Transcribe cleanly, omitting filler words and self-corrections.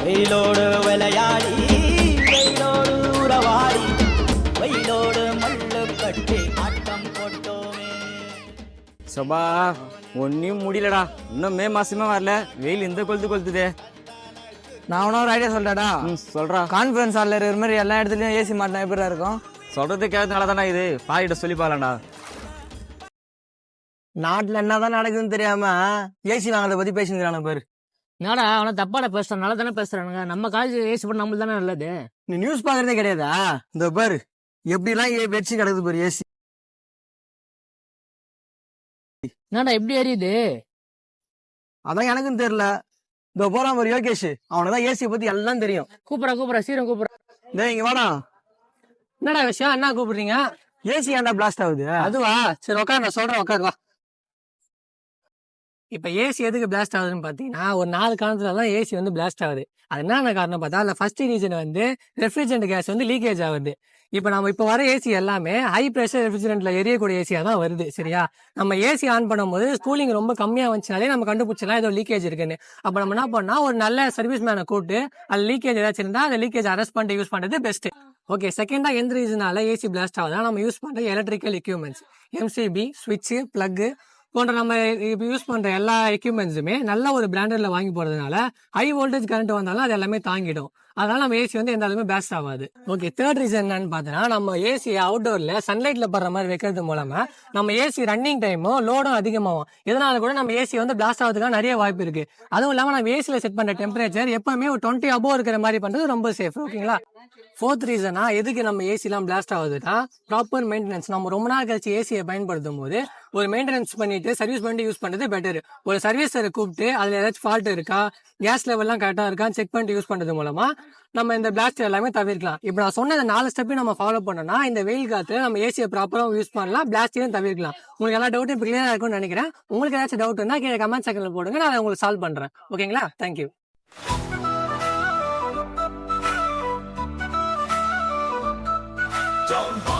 வெயிலோடு விளையாடி வெயிலோடு உறவாடி வெயிலோடு மல்லு கட்டி ஆட்டம் போட்டோமே. சபா ஒன்னும் முடியலடா. இன்னும் மே மாசமே வரல, வெயில் இந்த கொளுத்துதே. நான் ஒரு ஐடியா சொல்றேடா. சொல்றா. கான்ஃபரன்ஸ் ஹாலில் இருக்கிற மாதிரி எல்லா இடத்துலயும் ஏசி மாட்டினா எப்படி இருக்கும்? சொல்றது கேட்கறதுனால தானே இது. பாயிட்ட சொல்லி பாலண்டா. நாட்டுல என்னதான் நடக்குதுன்னு தெரியாம ஏசி வாங்கறத பத்தி பேசிக்கிறானு பேரு. என்னடா அவனை தப்பாட பேசுறான், நல்லா தானே பேசுறானுங்க. நம்ம காலேஜ் ஏசி பண்ண நம்மளுக்கு தானே நல்லது. நீ நியூஸ் பாக்குறதே கிடையாதா? இந்த பேரு எப்படி எல்லாம் வெடிச்சு கிடக்குது பாரு ஏசி. என்னடா எப்படி எரியுது? அதான் எனக்கும் தெரியல. இந்த போறான் பாரு யோகேஷ், அவனதான் ஏசியை பத்தி எல்லாம் தெரியும். கூப்பிடா சீரம் கூப்பிடா. டேய் இங்க வாடா. என்னடா விஷயம், என்ன கூப்பிடுறீங்க? ஏசி ஏன்டா பிளாஸ்ட் ஆகுது? அதுவா, சரி உட்காரு, நான் சொல்றேன், உட்காரு வா. இப்ப ஏசி எதுக்கு பிளாஸ்ட் ஆகுதுன்னு பாத்தீங்கன்னா, ஒரு 4 காரணத்துல தான் ஏசி வந்து பிளாஸ்ட் ஆகுது. அது என்னென்ன காரணம் பார்த்தா, அதுல ஃபர்ஸ்ட் ரீசன் வந்து ரெஃப்ரிஜரண்ட் கேஸ் வந்து லீக்கேஜ் ஆகுது. இப்ப வர ஏசி எல்லாமே ஹை பிரஷர் ரெஃப்ரிஜரண்ட்ல எரியக்கூடிய ஏசியா தான் வருது. சரியா? நம்ம ஏசி ஆன் பண்ணும்போது கூலிங் ரொம்ப கம்மியா வந்துச்சுனாலே நம்ம கண்டுபிடிச்சலாம் ஏதோ லீக்கேஜ் இருக்குன்னு. அப்ப நம்ம என்ன பண்ணா, ஒரு நல்ல சர்வீஸ் மேனை கூப்பிட்டு அது லீக்கேஜ் ஏதாச்சும் இருந்தா அந்த லீக்கேஜ் அரெஸ்ட் பண்ணிட்டு யூஸ் பண்றது பெஸ்ட். ஓகே, செகண்டா எந்த ரீசனால ஏசி பிளாஸ்ட் ஆகுதுன்னா, நம்ம யூஸ் பண்ற எலக்ட்ரிக்கல் எக்யூப்மெண்ட்ஸ், எம்சிபி, ஸ்விட்ச், பிளக் போன்ற நம்ம இப்போ யூஸ் பண்ற எல்லா எக்யூப்மெண்ட்ஸுமே நல்ல ஒரு பிராண்டட்ல வாங்கி போறதுனால ஹை வோல்டேஜ் கரண்ட் வந்தாலும் அது எல்லாமே தாங்கிடும். அதனால நம்ம ஏசி வந்து எந்த அளவுமே பிளாஸ்ட் ஆகாது. ஓகே, தேர்ட் ரீசன் என்னன்னு பார்த்தோன்னா, நம்ம ஏசி அவுட்டோர்ல சன்லைட்ல படுற மாதிரி வைக்கிறது மூலமா நம்ம ஏசி ரன்னிங் டைமும் லோடும் அதிகமாகும். இதனால கூட நம்ம ஏசி வந்து பிளாஸ்ட் ஆகிறதுக்கான நிறைய வாய்ப்பு இருக்கு. அதுவும் இல்லாம நம்ம ஏசியில செட் பண்ற டெம்பரேச்சர் எப்பவுமே ஒரு 20 above இருக்கிற மாதிரி பண்றது ரொம்ப சேஃப். ஓகேங்களா? ஃபோர்த் ரீசனா எதுக்கு நம்ம ஏசி எல்லாம் பிளாஸ்ட் ஆகுதுன்னா, ப்ராப்பர் மெயின்டெனன்ஸ். நம்ம ரொம்ப நாள் கழிச்சு ஏசியை பயன்படுத்தும் போது ஒரு மெயின்டெனன்ஸ் பண்ணிட்டு சர்வீஸ் பண்ணிட்டு யூஸ் பண்றது பெட்டர். ஒரு சர்வீஸரை கூப்பிட்டு அதுல ஏதாச்சும் ஃபால்ட் இருக்கா, கேஸ் லெவல்லாம் கரெக்டா இருக்கான்னு செக் பண்ணிட்டு யூஸ் பண்றது மூலமா நம்ம இந்த பிளாஸ்ட் எல்லாமே தவிர்க்கலாம். இப்ப நான் சொன்ன இந்த 4 ஸ்டெப்பையும் நம்ம ஃபாலோ பண்ணோம்னா, இந்த வெயில் காலத்துல நம்ம ஏசியை ப்ராப்பரா யூஸ் பண்ணலாம், பிளாஸ்டையும் தவிர்க்கலாம். உங்களுக்கு எல்லா டவுட்டும் இப்போ கிளியரா இருக்கும்னு நினைக்கிறேன். உங்களுக்கு ஏதாச்சும் டவுட் இருந்தா கீழே கமெண்ட் செக்ஷன்ல போடுங்க, நான் உங்களுக்கு சால்வ் பண்றேன். ஓகேங்களா? தேங்க்யூ. Don't